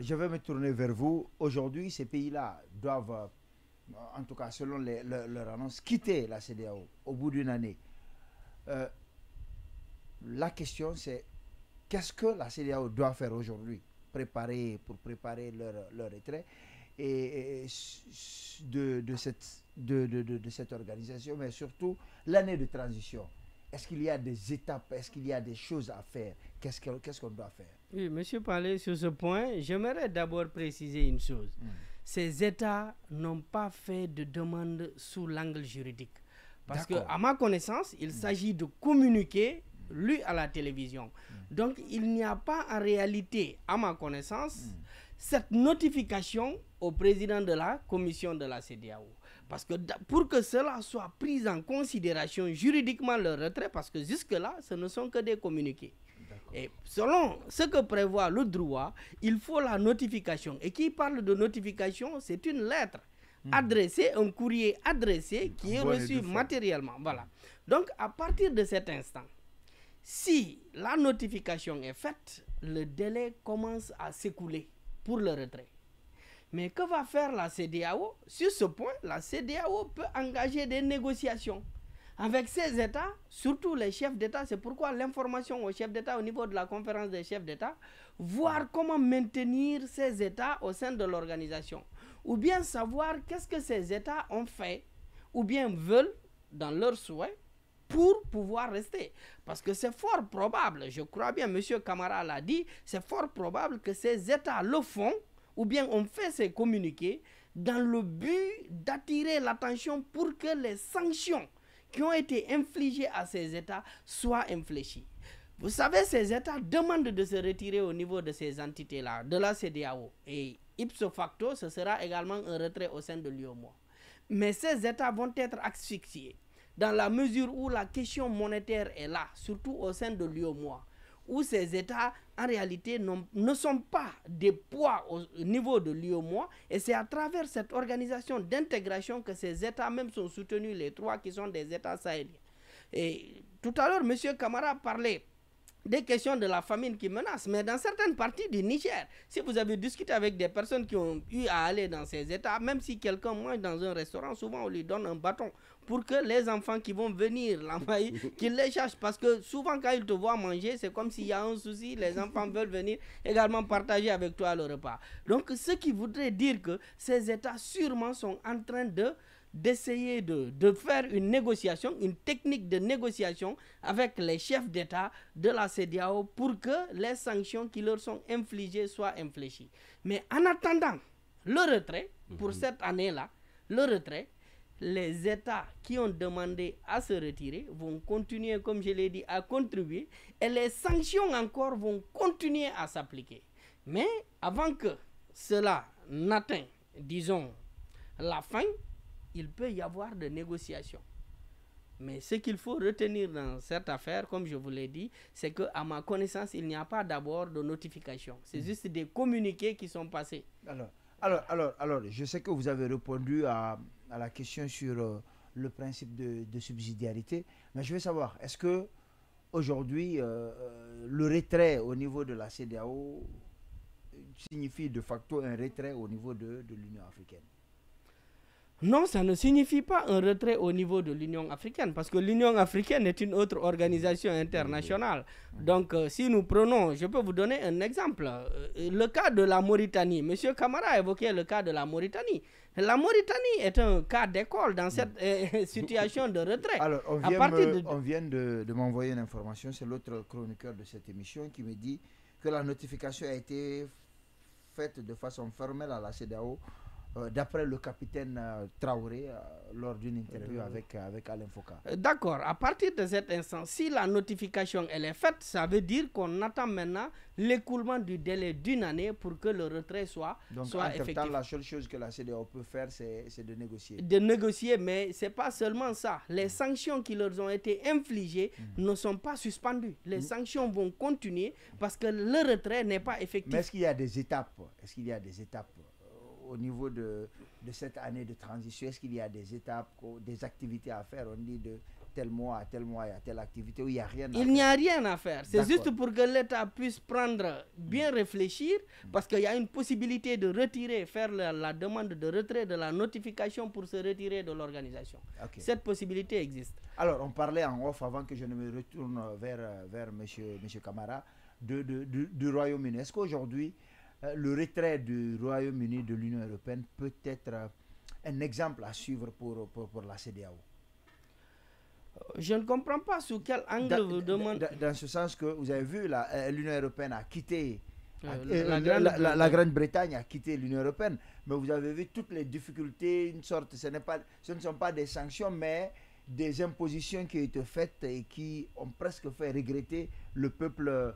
je vais me tourner vers vous. Aujourd'hui, ces pays-là doivent, en tout cas selon leur annonce, quitter la CEDEAO au bout d'une année. La question, c'est qu'est-ce que la CEDEAO doit faire aujourd'hui pour préparer leur retrait et de cette organisation, mais surtout l'année de transition. Est-ce qu'il y a des étapes, est-ce qu'il y a des choses à faire? Qu'est-ce qu'on doit faire? Oui, monsieur Palais, sur ce point, j'aimerais d'abord préciser une chose. Ces États n'ont pas fait de demande sous l'angle juridique. Parce qu'à ma connaissance, il s'agit de communiquer lu à la télévision. Donc, il n'y a pas en réalité, à ma connaissance, cette notification au président de la commission de la CEDEAO. Parce que pour que cela soit pris en considération juridiquement le retrait, parce que jusque-là, ce ne sont que des communiqués. Et selon ce que prévoit le droit, il faut la notification. Et qui parle de notification, c'est une lettre adressée, un courrier adressé qui est reçu matériellement. Voilà. Donc, à partir de cet instant, si la notification est faite, le délai commence à s'écouler pour le retrait. Mais que va faire la CEDEAO? Sur ce point, la CEDEAO peut engager des négociations avec ces États, surtout les chefs d'État. C'est pourquoi l'information aux chefs d'État au niveau de la conférence des chefs d'État, voir comment maintenir ces États au sein de l'organisation. Ou bien savoir qu'est-ce que ces États ont fait, ou bien veulent, dans leurs souhaits, pour pouvoir rester. Parce que c'est fort probable, je crois bien, M. Camara l'a dit, c'est fort probable que ces États le font, ou bien on fait ces communiqués dans le but d'attirer l'attention pour que les sanctions qui ont été infligées à ces États soient infléchies. Vous savez, ces États demandent de se retirer au niveau de ces entités-là, de la CEDEAO. Et ipso facto, ce sera également un retrait au sein de l'UEMOA. Mais ces États vont être asphyxiés dans la mesure où la question monétaire est là, surtout au sein de l'UEMOA, où ces États, en réalité, ne sont pas des poids au niveau de l'UEMOA, et c'est à travers cette organisation d'intégration que ces États même sont soutenus, les trois qui sont des États sahéliens. Et tout à l'heure, M. Camara parlait des questions de la famine qui menacent, mais dans certaines parties du Niger, si vous avez discuté avec des personnes qui ont eu à aller dans ces États, même si quelqu'un mange dans un restaurant, souvent on lui donne un bâton pour que les enfants qui vont venir l'envahir, qu'ils les cherchent, parce que souvent quand ils te voient manger, c'est comme s'il y a un souci, les enfants veulent venir également partager avec toi le repas. Donc ce qui voudrait dire que ces États sûrement sont en train d'essayer de faire une négociation, une technique de négociation avec les chefs d'État de la CEDEAO pour que les sanctions qui leur sont infligées soient infléchies. Mais en attendant le retrait, pour cette année-là, le retrait, les États qui ont demandé à se retirer vont continuer, comme je l'ai dit, à contribuer et les sanctions encore vont continuer à s'appliquer. Mais avant que cela n'atteigne, disons, la fin, il peut y avoir des négociations. Mais ce qu'il faut retenir dans cette affaire, comme je vous l'ai dit, c'est qu'à ma connaissance, il n'y a pas d'abord de notification. C'est juste des communiqués qui sont passés. Alors, je sais que vous avez répondu à la question sur le principe de subsidiarité, mais je veux savoir, est-ce que aujourd'hui, le retrait au niveau de la CEDEAO signifie de facto un retrait au niveau de l'Union africaine? Non, ça ne signifie pas un retrait au niveau de l'Union africaine, parce que l'Union africaine est une autre organisation internationale. Donc, si nous prenons, je peux vous donner un exemple, le cas de la Mauritanie. M. Camara a évoqué le cas de la Mauritanie. La Mauritanie est un cas d'école dans cette situation de retrait. Alors, on vient de m'envoyer une information, c'est l'autre chroniqueur de cette émission qui me dit que la notification a été faite de façon formelle à la CEDEAO, d'après le capitaine Traoré lors d'une interview avec Alain Foka. D'accord. À partir de cet instant, si la notification elle est faite, ça veut dire qu'on attend maintenant l'écoulement du délai d'une année pour que le retrait soit effectif. Donc, la seule chose que la CEDEAO peut faire, c'est de négocier. De négocier, mais ce n'est pas seulement ça. Les sanctions qui leur ont été infligées ne sont pas suspendues. Les sanctions vont continuer parce que le retrait n'est pas effectif. Mais est-ce qu'il y a des étapes? Au niveau de cette année de transition, est-ce qu'il y a des étapes, des activités à faire? On dit tel mois, à tel mois, il y a telle activité, où il n'y a rien à faire. Il n'y a rien à faire. C'est juste pour que l'État puisse prendre, bien réfléchir, parce qu'il y a une possibilité de retirer, faire la demande de retrait de la notification pour se retirer de l'organisation. Cette possibilité existe. Alors, on parlait en off, avant que je ne me retourne vers M. Camara, du Royaume-Uni. Est-ce qu'aujourd'hui, le retrait du Royaume-Uni de l'Union européenne peut être un exemple à suivre pour la CEDEAO? Je ne comprends pas sous quel angle vous demandez. Dans ce sens que vous avez vu, l'Union européenne a quitté, la Grande-Bretagne a quitté l'Union européenne, mais vous avez vu toutes les difficultés, une sorte, ce ne sont pas des sanctions, mais des impositions qui ont été faites et qui ont presque fait regretter le peuple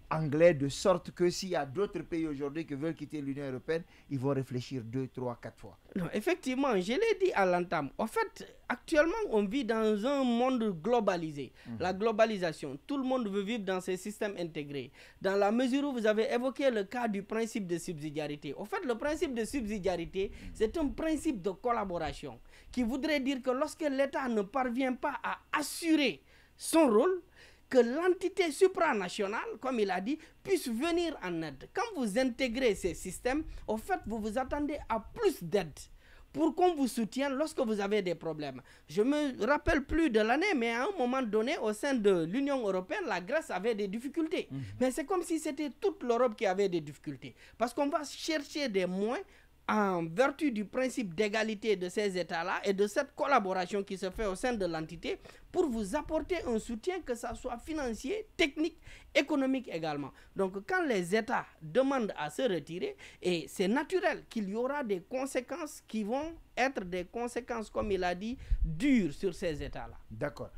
anglais, de sorte que s'il y a d'autres pays aujourd'hui qui veulent quitter l'Union européenne, ils vont réfléchir 2, 3, 4 fois. Non, effectivement, je l'ai dit à l'entame. En fait, actuellement, on vit dans un monde globalisé. La globalisation, tout le monde veut vivre dans ces systèmes intégrés. Dans la mesure où vous avez évoqué le cas du principe de subsidiarité. En fait, le principe de subsidiarité, c'est un principe de collaboration qui voudrait dire que lorsque l'État ne parvient pas à assurer son rôle, que l'entité supranationale, comme il a dit, puisse venir en aide. Quand vous intégrez ces systèmes, en fait, vous vous attendez à plus d'aide pour qu'on vous soutienne lorsque vous avez des problèmes. Je me rappelle plus de l'année, mais à un moment donné, au sein de l'Union européenne, la Grèce avait des difficultés. Mais c'est comme si c'était toute l'Europe qui avait des difficultés. Parce qu'on va chercher des moyens en vertu du principe d'égalité de ces États-là et de cette collaboration qui se fait au sein de l'entité pour vous apporter un soutien, que ça soit financier, technique, économique également. Donc quand les États demandent à se retirer, et c'est naturel qu'il y aura des conséquences qui vont être des conséquences, comme il a dit, dures sur ces États-là. D'accord.